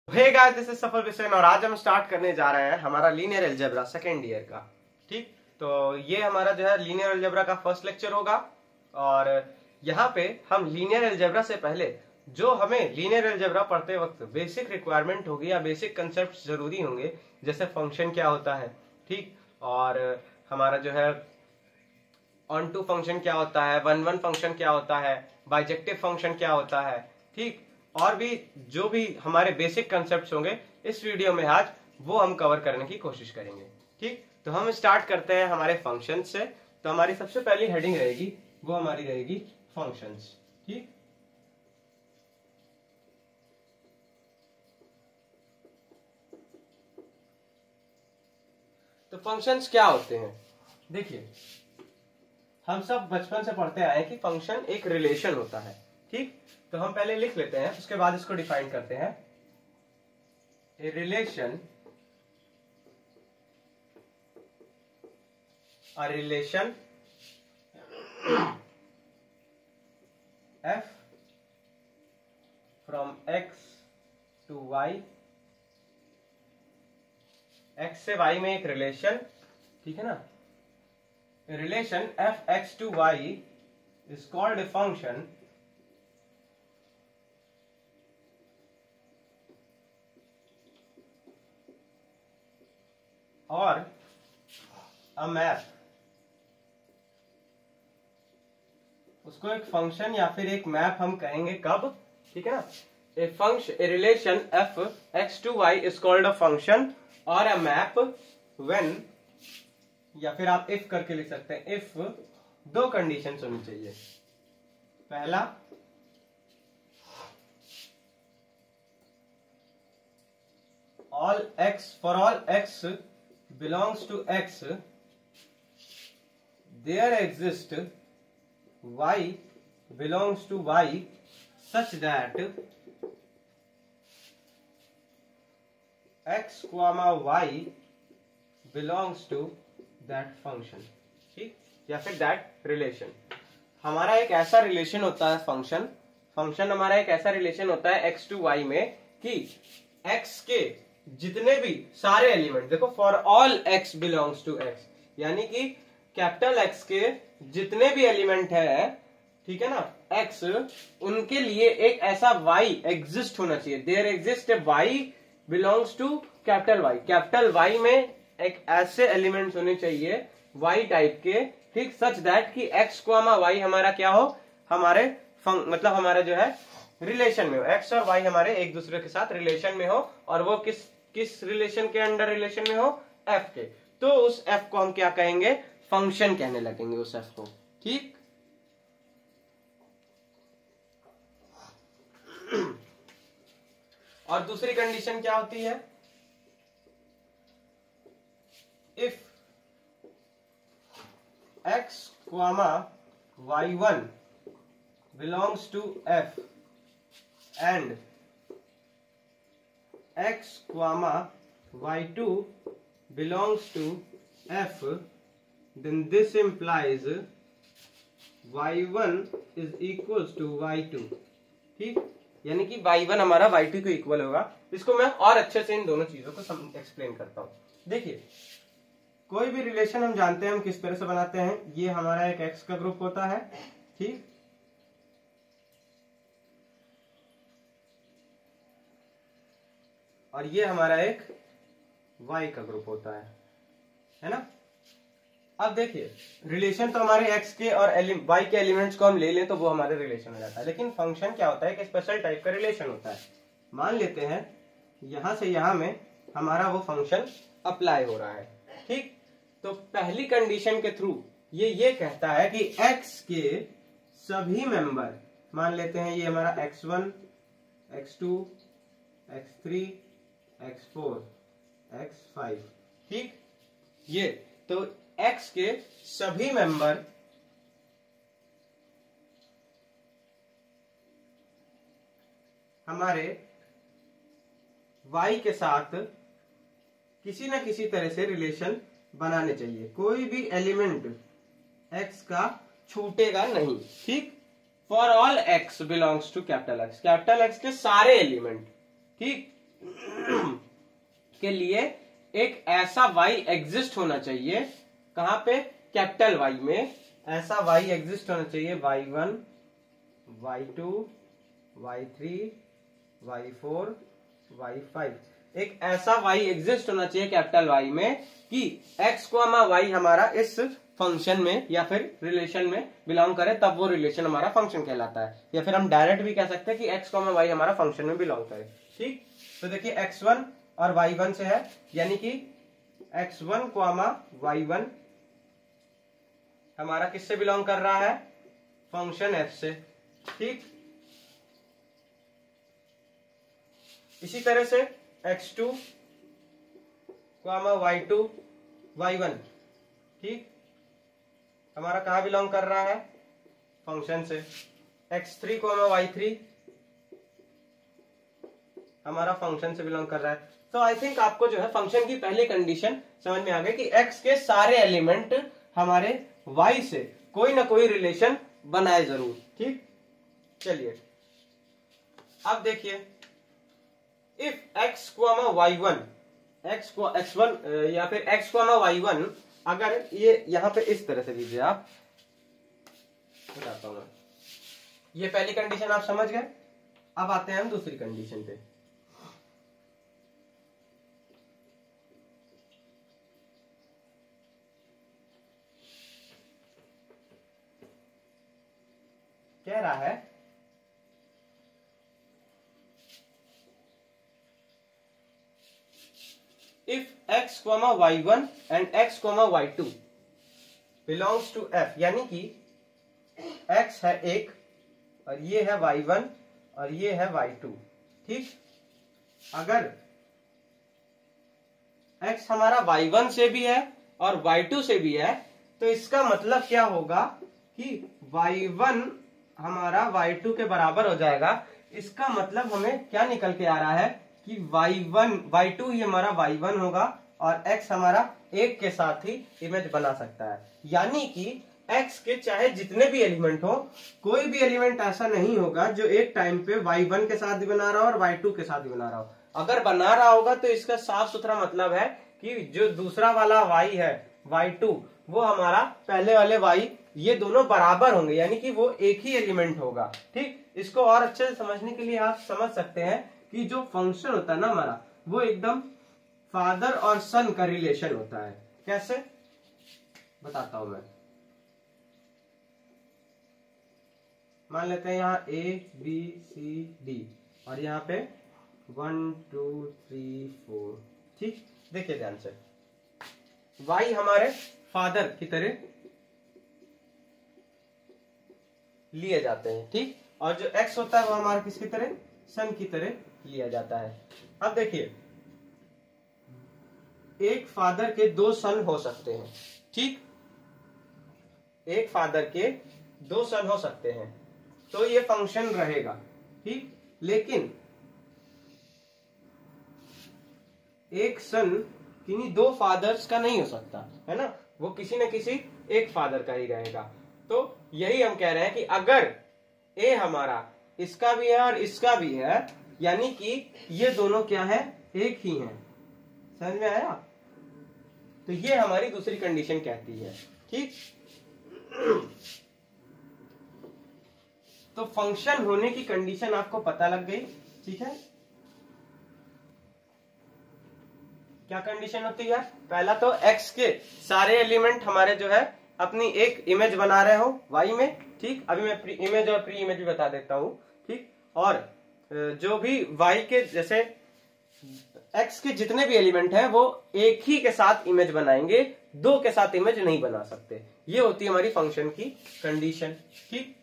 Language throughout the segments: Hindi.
हे गाइस, दिस इज सफल बिसेन और आज हम स्टार्ट करने जा रहे हैं हमारा लीनियर अलजेब्रा सेकेंड ईयर का। ठीक, तो ये हमारा जो है लीनियर अलजेब्रा का फर्स्ट लेक्चर होगा। और यहाँ पे हम लीनियर अलजेब्रा से पहले जो हमें लीनियर अलजेब्रा पढ़ते वक्त बेसिक रिक्वायरमेंट होगी या बेसिक कंसेप्ट जरूरी होंगे, जैसे फंक्शन क्या होता है, ठीक, और हमारा जो है ऑन टू फंक्शन क्या होता है, वन वन फंक्शन क्या होता है, बाइजेक्टिव फंक्शन क्या होता है, ठीक, और भी जो भी हमारे बेसिक कंसेप्ट्स होंगे इस वीडियो में आज वो हम कवर करने की कोशिश करेंगे। ठीक, तो हम स्टार्ट करते हैं हमारे फंक्शन से। तो हमारी सबसे पहली हेडिंग रहेगी वो हमारी रहेगी फंक्शंस। ठीक, तो फंक्शंस क्या होते हैं? देखिए, हम सब बचपन से पढ़ते आए कि फंक्शन एक रिलेशन होता है। ठीक, तो हम पहले लिख लेते हैं, उसके बाद इसको डिफाइन करते हैं। A relation f from x to y, x से y में एक रिलेशन, ठीक है ना। Relation f x to y is called a function और अ मैप। उसको एक फंक्शन या फिर एक मैप हम कहेंगे कब, ठीक है ना। A relation f x to y is called a function और अ मैप व्हेन, या फिर आप इफ करके लिख सकते हैं, इफ दो कंडीशंस होनी चाहिए। पहला, for all x belongs to x, there exists y belongs to y such that x comma y belongs to that function। ठीक, या फिर that relation। हमारा एक ऐसा रिलेशन होता है फंक्शन हमारा एक ऐसा रिलेशन होता है x टू y में कि x के जितने भी सारे एलिमेंट, देखो, for all x belongs to x, यानी कि कैपिटल X के जितने भी एलिमेंट है, ठीक है ना, x, उनके लिए एक ऐसा y एग्जिस्ट होना चाहिए। There exist a y belongs to capital Y। Capital Y में एक ऐसे एलिमेंट्स होने चाहिए y टाइप के, ठीक, सच दैट कि x कॉमा y हमारा क्या हो, हमारे मतलब हमारा जो है रिलेशन में हो, x और y हमारे एक दूसरे के साथ रिलेशन में हो, और वो किस रिलेशन के अंडर रिलेशन में हो, f के। तो उस f को हम क्या कहेंगे, फंक्शन कहने लगेंगे उस f को। ठीक, और दूसरी कंडीशन क्या होती है, if x comma y1 belongs to f and x comma y2 belongs to f, then this implies y1 is equals to y2। ठीक, यानी कि y1 हमारा y2 को इक्वल होगा। इसको मैं और अच्छे से इन दोनों चीजों को एक्सप्लेन करता हूं। देखिए, कोई भी रिलेशन हम जानते हैं हम किस तरह से बनाते हैं। ये हमारा एक x का ग्रुप होता है, ठीक, और ये हमारा एक y का ग्रुप होता है ना। अब देखिए, रिलेशन तो हमारे x के और y के एलिमेंट्स को हम ले लें तो वो हमारे रिलेशन हो जाता है। लेकिन फंक्शन क्या होता है, एक स्पेशल टाइप का रिलेशन होता है। मान लेते हैं यहां से यहां में हमारा वो फंक्शन अप्लाई हो रहा है। ठीक, तो पहली कंडीशन के थ्रू ये कहता है कि x के सभी मेंबर, मान लेते हैं ये हमारा x1 x2 x3 x4 x5, ठीक, ये तो x के सभी मेंबर हमारे y के साथ किसी न किसी तरह से रिलेशन बनाने चाहिए। कोई भी एलिमेंट x का छूटेगा नहीं। ठीक, for all x belongs to capital X, capital X के सारे एलिमेंट। ठीक, के लिए एक ऐसा y एग्जिस्ट होना चाहिए, कहां पे, कैपिटल Y में ऐसा y एग्जिस्ट होना चाहिए, y1 y2 y3 y4 y5, एक ऐसा y एग्जिस्ट होना चाहिए कैपिटल Y में कि x को y हमारा इस फंक्शन में या फिर रिलेशन में बिलोंग करे, तब वो रिलेशन हमारा फंक्शन कहलाता है। या फिर हम डायरेक्ट भी कह सकते हैं कि x y हमारा फंक्शन में बिलोंग करे। ठीक, तो देखिए x1 और y1 से है, यानी कि x1 y1 हमारा किससे बिलोंग कर रहा है, फंक्शन f से। ठीक, इसी तरह से x2 y2 y1, ठीक, हमारा कहां बिलोंग कर रहा है, फंक्शन से। x3 y3 हमारा फंक्शन से बिलोंग कर रहा है। तो आई थिंक आपको जो है फंक्शन की पहली कंडीशन समझ में आ गई कि x के सारे एलिमेंट हमारे y से कोई ना कोई रिलेशन बनाए जरूर। ठीक, चलिए अब देखिए, इफ x y1 x को x1 या फिर x y1, अगर ये यहां पे इस तरह से लीजिए, आप बताता हूं मैं, ये पहली कंडीशन आप समझ गए। अब आते हैं हम दूसरी कंडीशन पे। कह रहा है if x y1 and x y2 belongs to f, यानी कि x है एक और ये है y1 और ये है y2। ठीक, अगर x हमारा y1 से भी है और y2 से भी है, तो इसका मतलब क्या होगा कि y1 हमारा y2 के बराबर हो जाएगा। इसका मतलब हमें क्या निकल के आ रहा है कि y2 ही हमारा y1 होगा और x हमारा एक के साथ ही इमेज बना सकता है। यानी कि x के चाहे जितने भी एलिमेंट हो, कोई भी एलिमेंट ऐसा नहीं होगा जो एक टाइम पे y1 के साथ भी बना रहा हो और y2 के साथ भी बना रहा हो। अगर बना रहा होगा तो इसका साफ सुथरा मतलब है कि जो दूसरा वाला y है y2, वो हमारा पहले वाले y, ये दोनों बराबर होंगे, यानी कि वो एक ही एलिमेंट होगा। ठीक, इसको और अच्छे से समझने के लिए आप समझ सकते हैं कि जो फंक्शन होता है ना हमारा, वो एकदम फादर और सन का रिलेशन होता है। कैसे, बताता हूं मैं। मान लेते हैं यहाँ A B C D और यहाँ पे 1 2 3 4। ठीक, देखिए ध्यान से, y हमारे फादर की तरह लिए जाते हैं। ठीक, और जो x होता है वो हमारा किसकी तरह, सन की तरह लिया जाता है। अब देखिए, एक फादर के दो सन हो सकते हैं। ठीक, एक फादर के दो सन हो सकते हैं, तो ये फंक्शन रहेगा। ठीक, लेकिन एक सन किन्हीं दो फादर्स का नहीं हो सकता है ना, वो किसी न किसी एक फादर का ही रहेगा। तो यही हम कह रहे हैं कि अगर ए हमारा इसका भी है और इसका भी है, यानी कि ये दोनों क्या है, एक ही हैं। समझ में आया? तो ये हमारी दूसरी कंडीशन कहती है। ठीक, तो फंक्शन होने की कंडीशन आपको पता लग गई। ठीक है, क्या कंडीशन होती है, पहला तो x के सारे एलिमेंट हमारे जो है अपनी एक इमेज बना रहे हो y में। ठीक, अभी मैं प्री इमेज और प्री इमेज भी बता देता हूं। ठीक, और जो भी y के जैसे x के जितने भी एलिमेंट हैं वो एक ही के साथ इमेज बनाएंगे, दो के साथ इमेज नहीं बना सकते। ये होती है हमारी फंक्शन की कंडीशन। ठीक,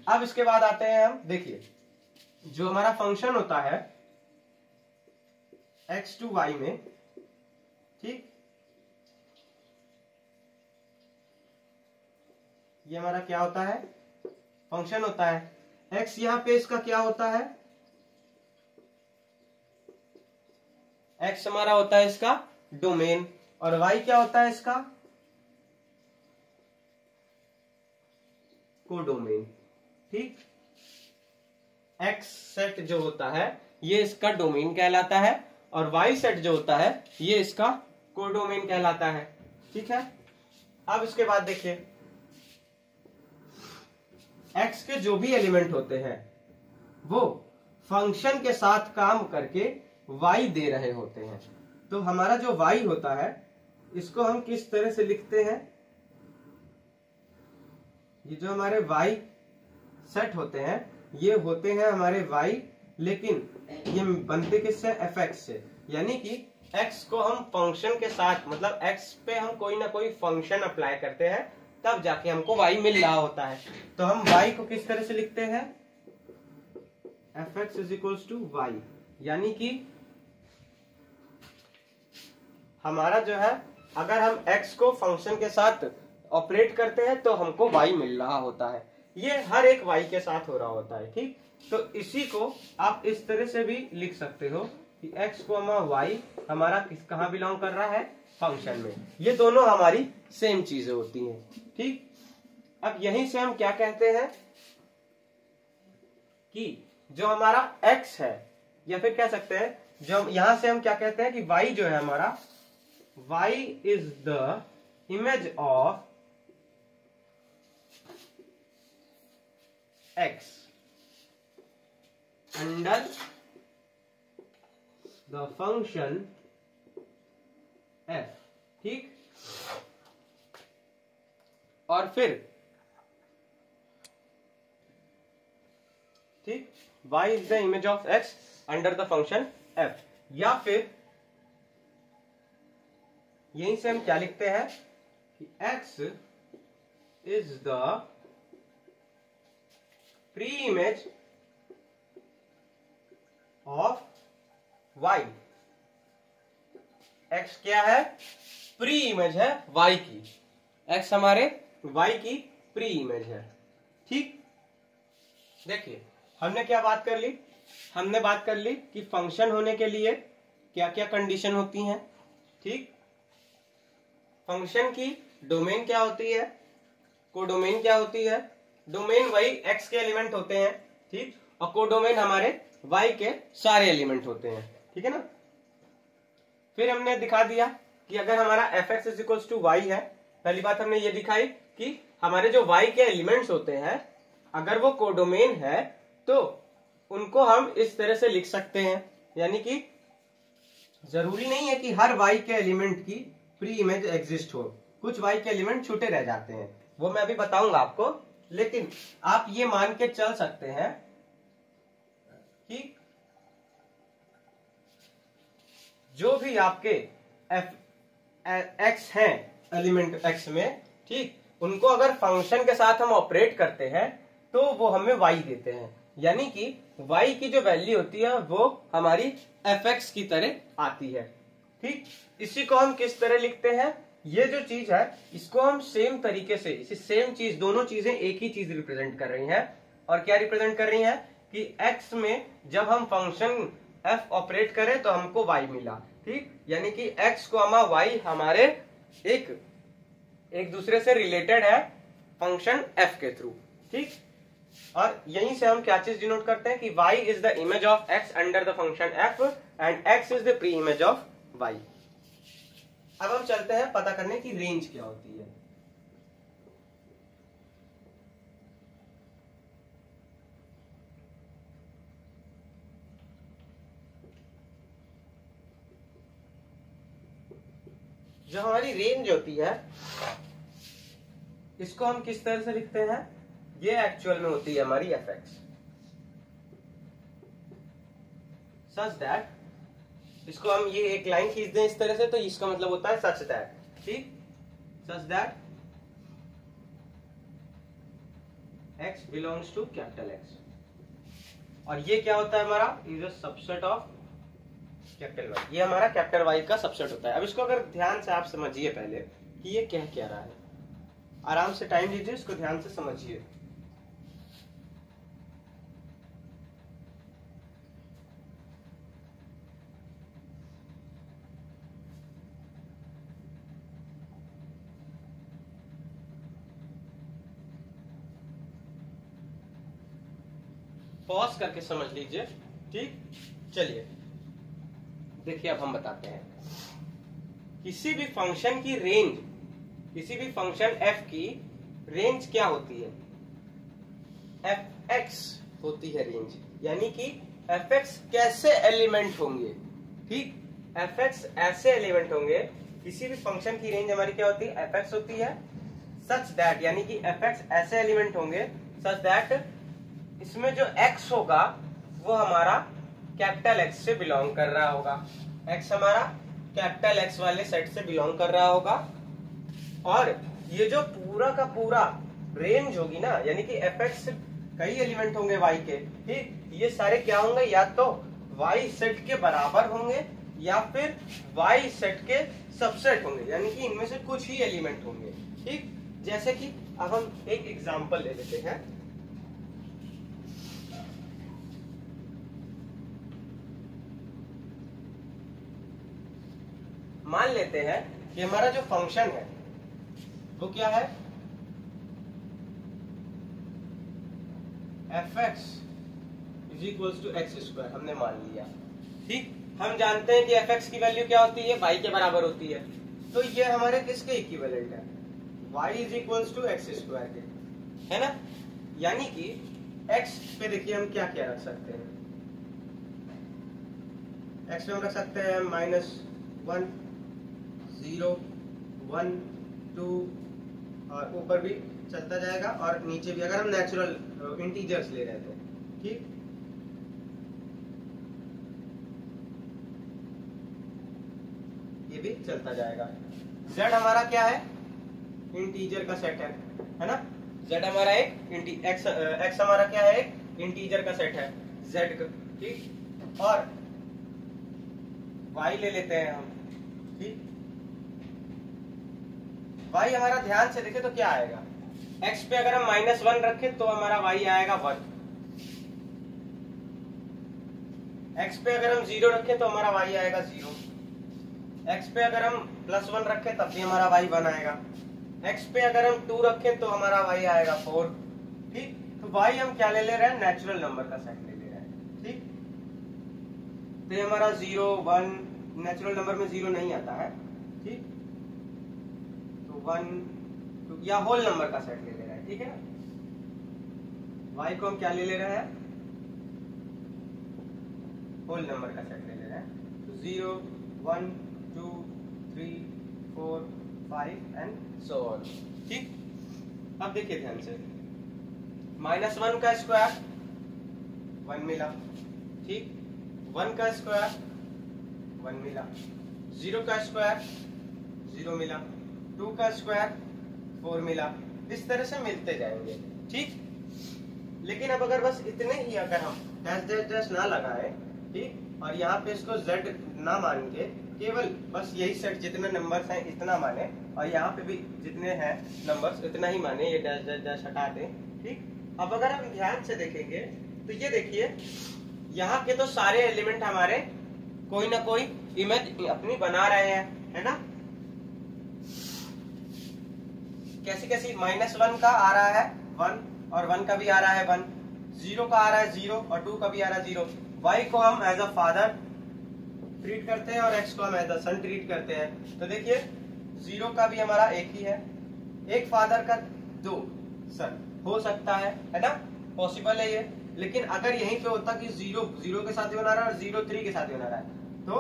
अब इसके बाद आते हैं हम, देखिए जो हमारा फंक्शन होता है x टू y में, ठीक, ये हमारा क्या होता है, फंक्शन होता है। x यहां पे इसका क्या होता है, x हमारा होता है इसका डोमेन, और y क्या होता है इसका कोडोमेन। ठीक, x सेट जो होता है ये इसका डोमेन कहलाता है और वाई सेट जो होता है ये इसका कोडोमेन कहलाता है। ठीक है, अब इसके बाद देखिए एक्स के जो भी एलिमेंट होते हैं वो फंक्शन के साथ काम करके वाई दे रहे होते हैं। तो हमारा जो वाई होता है इसको हम किस तरह से लिखते हैं, ये जो हमारे वाई सेट होते हैं ये होते हैं हमारे वाई, लेकिन ये बनते किससे, एफ एक्स से। यानी कि एक्स को हम फंक्शन के साथ, मतलब एक्स पे हम कोई ना कोई फंक्शन अप्लाई करते हैं तब जाके हमको वाई मिल रहा होता है। तो हम वाई को किस तरह से लिखते हैं, f x is equals to y. यानी कि हमारा जो है अगर हम एक्स को फंक्शन के साथ ऑपरेट करते हैं तो हमको वाई मिल रहा होता है। ये हर एक वाई के साथ हो रहा होता है। ठीक, तो इसी को आप इस तरह से भी लिख सकते हो कि एक्स को वाई हमारा कहाँ बिलोंग कर रहा है, फंक्शन में। ये दोनों हमारी सेम चीजें होती हैं। ठीक, अब यहीं से हम क्या कहते हैं कि जो हमारा एक्स है, या फिर कह सकते हैं जो यहां से हम क्या कहते हैं कि वाई जो है हमारा, y is the image of x under the function f. ठीक, और फिर ठीक, y is the image of x under the function f। या फिर यहीं से हम क्या लिखते हैं कि x is the pre image of y। x क्या है, प्री इमेज है y की, x हमारे y की प्री इमेज है। ठीक, देखिए हमने क्या बात कर ली, हमने बात कर ली कि फंक्शन होने के लिए क्या क्या कंडीशन होती हैं। ठीक, फंक्शन की डोमेन क्या होती है, कोडोमेन क्या होती है। डोमेन वही एक्स के एलिमेंट होते हैं। ठीक, और कोडोमेन हमारे वाई के सारे एलिमेंट होते हैं। ठीक है ना। फिर हमने दिखा दिया कि अगर हमारा f x is equals to y है, पहली बात हमने ये दिखाई कि हमारे जो वाई के एलिमेंट्स होते हैं अगर वो कोडोमेन है तो उनको हम इस तरह से लिख सकते हैं। यानी कि जरूरी नहीं है कि हर वाई के एलिमेंट की प्री इमेज एग्जिस्ट हो, कुछ वाई के एलिमेंट छूटे रह जाते हैं, वो मैं अभी बताऊंगा आपको। लेकिन आप ये मान के चल सकते हैं कि जो भी आपके एक्स हैं एलिमेंट एक्स में, ठीक, उनको अगर फंक्शन के साथ हम ऑपरेट करते हैं तो वो हमें वाई देते हैं। यानी कि वाई की जो वैल्यू होती है वो हमारी एफ एक्स की तरह आती है। ठीक, इसी को हम किस तरह लिखते हैं, ये जो चीज है इसको हम सेम तरीके से, इसी सेम चीज, दोनों चीजें एक ही चीज रिप्रेजेंट कर रही हैं। और क्या रिप्रेजेंट कर रही हैं कि एक्स में जब हम फंक्शन एफ ऑपरेट करें तो हमको वाई मिला। ठीक, यानी कि एक्स को वाई हमारे एक दूसरे से रिलेटेड है फंक्शन एफ के थ्रू। ठीक, और यहीं से हम क्या चीज डिनोट करते हैं कि y is the image of x under the function f and x is the pre image of y। अब हम चलते हैं पता करने की रेंज क्या होती है। जो हमारी रेंज होती है इसको हम किस तरह से लिखते हैं, ये एक्चुअल में होती है हमारी एफ एक्स, सच दैट, इसको हम ये एक लाइन खींच दें इस तरह से तो इसका मतलब होता है सच दैट। ठीक, such that x belongs to capital x. और ये क्या होता है हमारा, is a subset of capital y. ये हमारा कैपिटल वाई का सबसेट होता है। अब इसको अगर ध्यान से आप समझिए पहले कि ये कह क्या रहा है, आराम से टाइम लीजिए, इसको ध्यान से समझिए। पॉज करके समझ लीजिए। ठीक, चलिए देखिए अब हम बताते हैं, किसी भी फंक्शन की रेंज, किसी भी फंक्शन f की रेंज क्या होती है, fx होती है रेंज, यानी कि fx कैसे एलिमेंट होंगे, ठीक, fx ऐसे एलिमेंट होंगे, किसी भी फंक्शन की रेंज हमारी क्या होती है, fx होती है, सच दैट, यानी कि fx ऐसे एलिमेंट होंगे सच दैट इसमें जो x होगा वो हमारा कैपिटल X से बिलोंग कर रहा होगा, x हमारा कैपिटल X वाले सेट से बिलोंग कर रहा होगा, और ये जो पूरा का पूरा रेंज होगी ना, यानी कि fx कई एलिमेंट होंगे y के, ठीक, ये सारे क्या होंगे, या तो y सेट के बराबर होंगे या फिर y सेट के सबसेट होंगे, यानी कि इनमें से कुछ ही एलिमेंट होंगे, ठीक। जैसे कि अब हम एक एग्जांपल ले लेते हैं, मान लेते हैं कि हमारा जो फंक्शन है वो क्या है, fx is equals to x square, हमने मान लिया, ठीक। हम जानते हैं कि fx की वैल्यू क्या होती है, y के बराबर होती है, तो ये हमारे किसके इक्विवेलेंट है, y is equals to x square के, है ना। यानी कि x पे देखिए हम क्या क्या रख सकते हैं, x पे हम रख सकते हैं -1, 0, 1, 2, और ऊपर भी चलता जाएगा और नीचे भी, अगर हम नेचुरल इंटीजर्स ले रहे थे, ठीक। ये भी चलता जाएगा। z हमारा क्या है, इंटीजर का सेट है ना, z हमारा एक x हमारा क्या है, एक इंटीजर का सेट है z का, ठीक। और y ले लेते हैं हम, ठीक। y हमारा ध्यान से देखें तो क्या आएगा, x पे अगर हम -1 रखें तो हमारा y आएगा 1, x पे अगर हम 0 रखें तो हमारा y आएगा 0, x पे अगर हम +1 रखें तब भी हमारा y 1 आएगा, x पे अगर हम 2 रखें तो हमारा y आएगा 4, ठीक। तो y हम क्या ले रहे हैं, नेचुरल नंबर का सेट ले रहे हैं, ठीक। तो ये हमारा 0, 1, नेचुरल नंबर में 0 नहीं आता है, ठीक, तो 1, 2 या होल नंबर का सेट ले रहे हैं, ठीक है ना। y को हम क्या ले रहे हैं, होल नंबर का सेट ले रहे हैं, तो 0, 1, 2, 3, 4, 5 एंड सो ऑन, ठीक। अब देखिए ध्यान से, -1 का स्क्वायर 1 मिला, ठीक, 1 का स्क्वायर 1 मिला, 0 का स्क्वायर 0 मिला, 2 का स्क्वायर 4 मिला, इस तरह से मिलते जाएंगे, ठीक। लेकिन अब अगर बस इतने ही अगर हम डैश डैश डैश ना लगाए, ठीक, और यहाँ पे इसको z ना मान के केवल बस यही सेट जितने नंबर्स हैं इतना माने, और यहाँ पे भी जितने हैं नंबर्स इतना ही माने, ये डैश डैश डैश हटा दें, ठीक। अब अगर हम ध्यान से देखेंगे तो ये देखिए, यहाँ के तो सारे एलिमेंट हमारे कोई ना कोई इमेज अपनी बना रहे हैं, है ना। कैसी कैसी, -1 का आ रहा है 1, और 1 का भी आ रहा है 1, 0 का आ रहा है 0, और 2 का भी आ रहा है 0। y को हम एज अ फादर ट्रीट करते हैं और x को हम एज अ सन ट्रीट करते हैं। तो देखिए 0 का भी हमारा एक ही है, एक फादर का 2 सन हो सकता है ना, पॉसिबल है ये। लेकिन अगर यहीं पे होता कि 0 0 के साथ भी बना रहा है और 0 3 के साथ भी बना रहा है, तो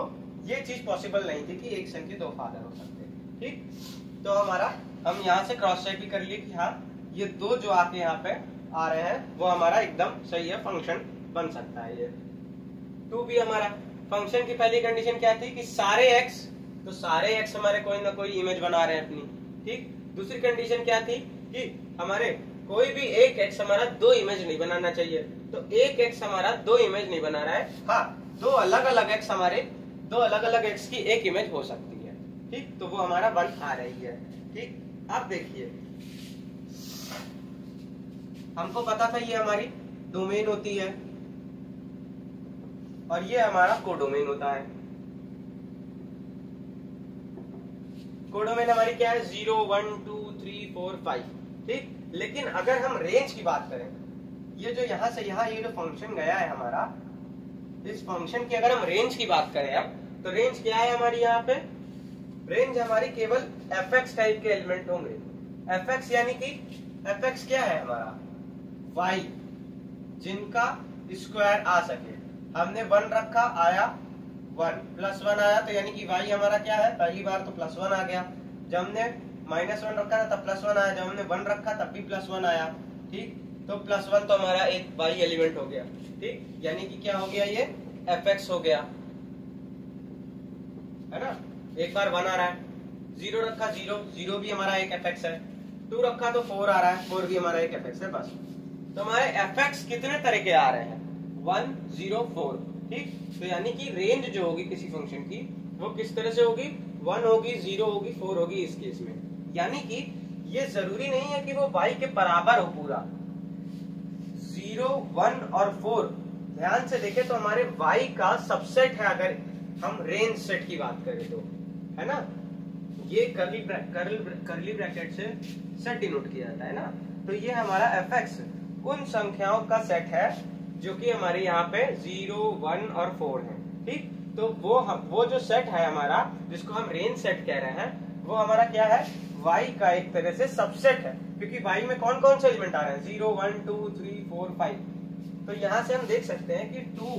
ये चीज पॉसिबल नहीं थी कि एक सन के 2 फादर हो सकते, ठीक। तो हमारा हम यहाँ से क्रॉस चेक भी कर लिए कि हाँ ये 2 जो आके यहाँ पे आ रहे हैं वो हमारा एकदम सही है, फंक्शन बन सकता है ये। 2 भी हमारा फंक्शन की पहली कंडीशन क्या थी कि सारे x, तो सारे x हमारे कोई ना कोई इमेज बना रहे हैं अपनी, ठीक। दूसरी कंडीशन क्या थी कि हमारे कोई भी एक x हमारा 2 इमेज नहीं बनाना चाहिए, तो एक x हमारा 2 इमेज नहीं बना रहा है, हाँ 2 अलग अलग x हमारे 2 अलग अलग x की एक इमेज हो सकती है, ठीक। तो वो हमारा 1 आ रही है, ठीक। अब देखिए हमको पता था ये हमारी डोमेन होती है और ये हमारा कोडोमेन होता है। कोडोमेन हमारी क्या है, 0, 1, 2, 3, 4, 5, ठीक। लेकिन अगर हम रेंज की बात करें, ये जो यहां से यहां ये जो फंक्शन गया है हमारा, इस फंक्शन की अगर हम रेंज की बात करें अब, तो रेंज क्या है हमारी यहाँ पे, रेंज हमारी केवल fx टाइप के एलिमेंट होंगे। fx यानी कि fx क्या है हमारा, y, जिनका स्क्वायर आ सके। हमने 1 रखा, आया 1, +1 आया, तो यानी कि y हमारा क्या है, पहली बार तो +1 आ गया। जब हमने -1 रखा था तब +1 आया, जब हमने 1 रखा तब भी +1 आया। ठीक, तो +1 तो हमारा एक y एलिमेंट हो गया। ठीक, यानी कि क्या हो गया, ये fx हो गया, है ना। एक बार 1 आ रहा है, 0 रखा, 0 भी हमारा एक fx है, 2 रखा तो 4 आ रहा है, 4 भी हमारा एक fx है। बस, तो हमारे fx कितने तरह के आ रहे हैं, 1, 0, 4। ठीक, तो यानी कि रेंज जो होगी किसी फंक्शन की वो किस तरह से होगी, 1 होगी, 0 होगी, 4 होगी इस केस में। यानी कि ये जरूरी नहीं है कि वो y के बराबर हो पूरा, 0, 1 और 4 ध्यान से देखें तो हमारे y का सबसेट है। अगर हम रेंज सेट की बात करें तो, है ना, ये करली ब्रैकेट से सेट डिनोट किया जाता है ना। तो ये हमारा fx उन संख्याओं का सेट है जो कि हमारे यहाँ पे 0, 1 और 4 है। ठीक, तो वो जो सेट है हमारा, जिसको हम रेंज सेट कह रहे हैं, वो हमारा क्या है, y का एक तरह से सबसेट है, क्योंकि y में कौन कौन से एलिमेंट आ रहे हैं, 0, 1, 2, 3, 4, 5। तो यहाँ से हम देख सकते हैं कि 2,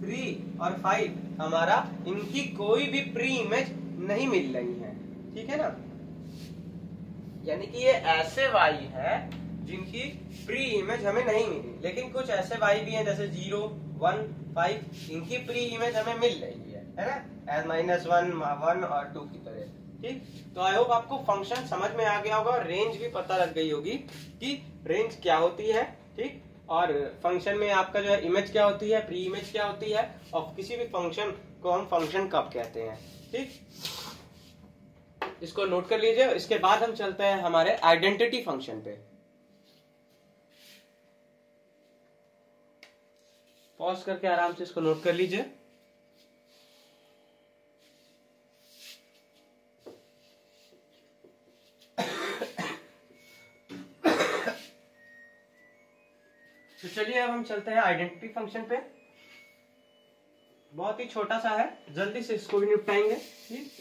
3 और 5 हमारा, इनकी कोई भी प्री इमेज नहीं मिल रही है। ठीक है ना, यानी कि ये ऐसे y है जिनकी प्री इमेज हमें नहीं मिली, लेकिन कुछ ऐसे y भी हैं जैसे 0, 1, 5, इनकी प्री इमेज हमें मिल रही है ना, -1, 1 और 2 की तरह। ठीक, तो आई होप आपको फंक्शन समझ में आ गया होगा, रेंज भी पता लग गई होगी कि रेंज क्या होती है। ठीक, और फंक्शन में आपका जो है इमेज क्या होती है, प्री इमेज क्या होती है, और किसी भी फंक्शन को हम फंक्शन कब कहते हैं। ठीक, इसको नोट कर लीजिए। इसके बाद हम चलते हैं हमारे आइडेंटिटी फंक्शन पे। पॉज करके आराम से इसको नोट कर लीजिए। तो चलिए अब हम चलते हैं आइडेंटिटी फंक्शन पे। बहुत ही छोटा सा है, जल्दी से इसको भी निपटाएंगे। ठीक,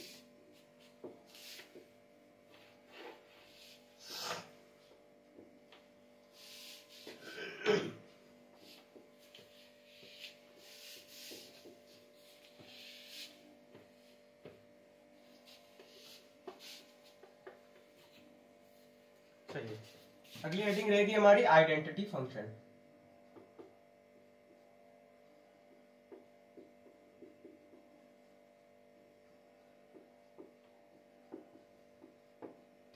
चलिए अगली हेडिंग रहेगी हमारी आइडेंटिटी फंक्शन।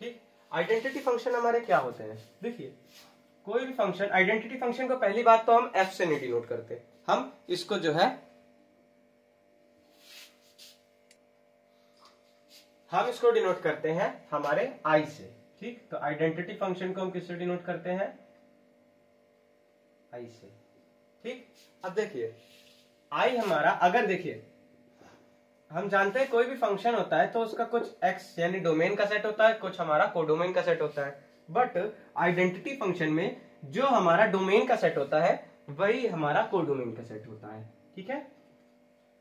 ठीक, आइडेंटिटी फंक्शन हमारे क्या होते हैं, देखिए कोई भी फंक्शन, आइडेंटिटी फंक्शन को पहली बात तो हम f से नहीं डिनोट करते, हम इसको जो है हम इसको डिनोट करते हैं हमारे i से। ठीक, तो आइडेंटिटी फंक्शन को हम किससे डिनोट करते हैं, i से। ठीक, अब देखिए i हमारा, अगर देखिए हम जानते हैं कोई भी फंक्शन होता है तो उसका कुछ x यानी डोमेन का सेट होता है, कुछ हमारा कोडोमेन का सेट होता है। बट आइडेंटिटी फंक्शन में जो हमारा डोमेन का सेट होता है वही हमारा कोडोमेन का सेट होता है। ठीक है,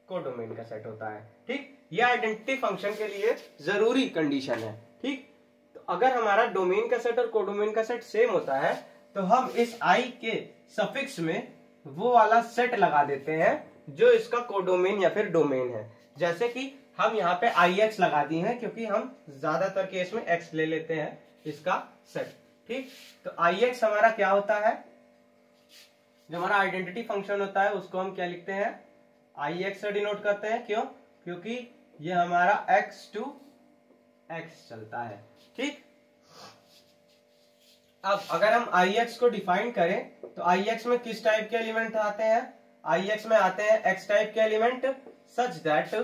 कोडोमेन का सेट होता है। ठीक, ये आइडेंटिटी फंक्शन के लिए जरूरी कंडीशन है। ठीक, तो अगर हमारा डोमेन का सेट और कोडोमेन का सेट सेम होता है तो हम इस i के सफिक्स में वो वाला सेट लगा देते हैं जो इसका कोडोमेन या फिर डोमेन है। जैसे कि हम यहाँ पे ix लगा दिए हैं क्योंकि हम ज्यादातर केस में x ले लेते हैं इसका सेट। ठीक, तो ix हमारा क्या होता है, जो हमारा आइडेंटिटी फंक्शन होता है उसको हम क्या लिखते हैं, ix से डिनोट करते हैं। क्यों, क्योंकि ये हमारा x to x चलता है। ठीक, अब अगर हम ix को डिफाइन करें तो ix में किस टाइप के एलिमेंट आते हैं, ix में आते हैं x टाइप के element such that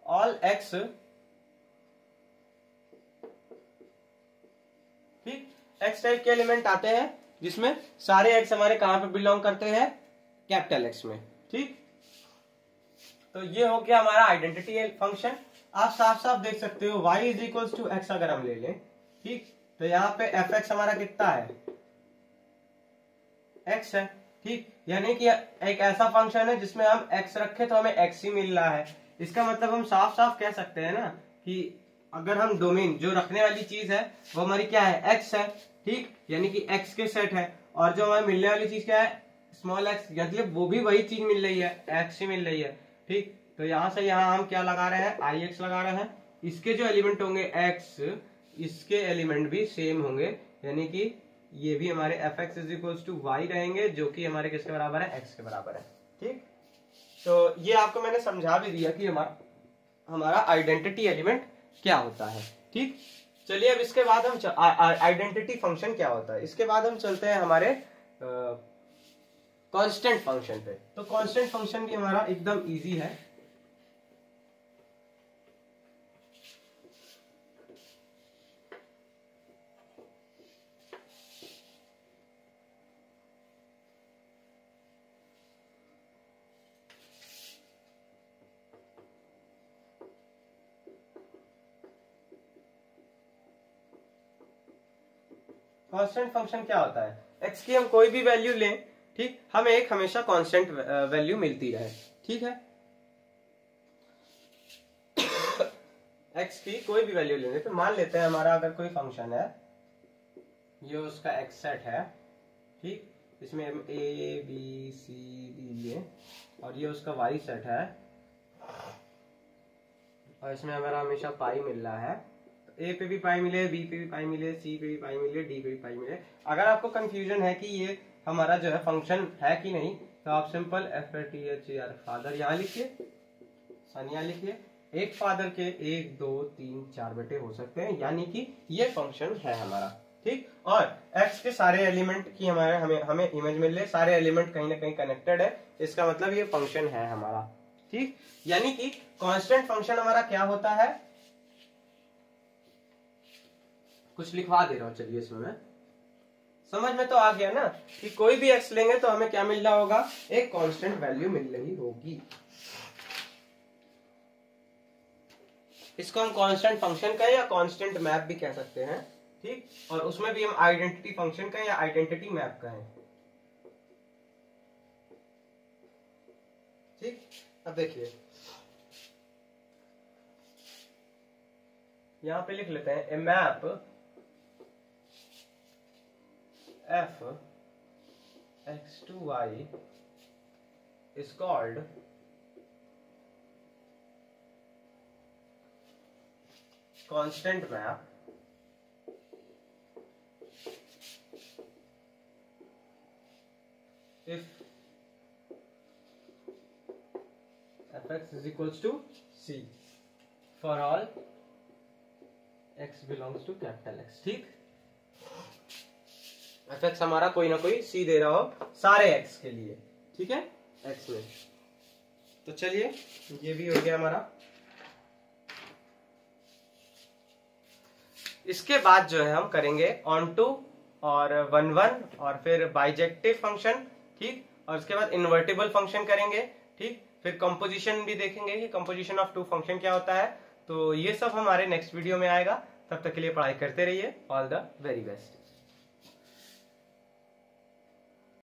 all x, ठीक, x टाइप के एलिमेंट आते हैं जिसमें सारे x हमारे कहां पे बिलोंग करते हैं, कैपिटल X में। ठीक, तो ये हो गया हमारा आइडेंटिटी फंक्शन। आप साफ साफ देख सकते हो y is equals to x अगर हम ले लें, ठीक, तो यहाँ पे fx हमारा कितना है, x है। ठीक, यानी कि एक ऐसा फंक्शन है जिसमें हम x रखे तो हमें x ही मिल रहा है। इसका मतलब हम साफ साफ कह सकते हैं ना कि अगर हम डोमेन जो रखने वाली चीज है वो हमारी क्या है, x है, ठीक, यानी कि x के सेट है, और जो हमें मिलने वाली चीज क्या है, स्मॉल x, मतलब वो भी वही चीज मिल रही है, x ही मिल रही है, ठीक। तो यहां से यहां हम क्या लगा रहे हैं, ix लगा रहे हैं। इसके जो एलिमेंट होंगे x, इसके एलिमेंट भी सेम होंगे, यानी कि ये भी हमारे fx is equals to y रहेंगे, जो कि हमारे किसके बराबर है, x के बराबर है, ठीक। तो ये आपको मैंने समझा भी दिया कि हमारा आइडेंटिटी एलिमेंट क्या होता है, ठीक। चलिए अब इसके बाद हम आइडेंटिटी फंक्शन क्या होता है, इसके बाद हम चलते हैं हमारे कांस्टेंट फंक्शन पे। तो कांस्टेंट फंक्शन भी हमारा एकदम इजी है। कांस्टेंट फंक्शन क्या होता है, x की हम कोई भी वैल्यू लें, ठीक, हमें एक हमेशा कांस्टेंट वैल्यू मिलती रहे, ठीक है। x की कोई भी वैल्यू लेने पे मान लेते हैं हमारा अगर कोई फंक्शन है, ये उसका x सेट है, ठीक, इसमें हम a b c d लिए, और ये उसका y सेट है, और इसमें हमारा हमेशा पाई मिल रहा है। ए पे भी पाई मिले, बी पे भी पाई मिले, सी पे भी पाई मिले, डी पे भी पाई मिले। अगर आपको कंफ्यूजन है कि ये हमारा जो है फंक्शन है कि नहीं, तो आप सिंपल FATHER फादर यहाँ लिखिए, सन यहाँ लिखिए, एक फादर के 1 2 3 4 बेटे हो सकते हैं, यानी कि ये फंक्शन है हमारा, ठीक। और x के सारे एलिमेंट की हमें इमेज मिल रही है, सारे एलिमेंट कहीं ना कहीं कनेक्टेड है, इसका मतलब ये फंक्शन है हमारा, ठीक। यानी कि कांस्टेंट फंक्शन हमारा क्या होता है, कुछ लिखवा दे रहा हूं, चलिए इसमें मैं, समझ में तो आ गया ना कि कोई भी x लेंगे तो हमें क्या मिल रहा होगा, एक कांस्टेंट वैल्यू मिल रही होगी। इसको हम कांस्टेंट फंक्शन कहें या कांस्टेंट मैप भी कह सकते हैं, ठीक। और उसमें भी हम आइडेंटिटी फंक्शन कहें या आइडेंटिटी मैप कहें, ठीक। अब देखिए यहां पे लिख लेते हैं, ए map f x to y is called constant map if fx is equals to c for all x belongs to capital X, ठीक। fx हमारा कोई ना कोई c दे रहा हो सारे x के लिए, ठीक है, x में। तो चलिए ये भी हो गया हमारा। इसके बाद जो है हम करेंगे ऑन टू और 1 1 और फिर बाइजेक्टिव फंक्शन, ठीक, और उसके बाद इन्वर्टिबल फंक्शन करेंगे, ठीक। फिर कंपोजिशन भी देखेंगे कि कंपोजिशन ऑफ 2 फंक्शन क्या होता है। तो ये सब हमारे नेक्स्ट वीडियो में आएगा, तब तक के लिए पढ़ाई करते रहिए। All the very best.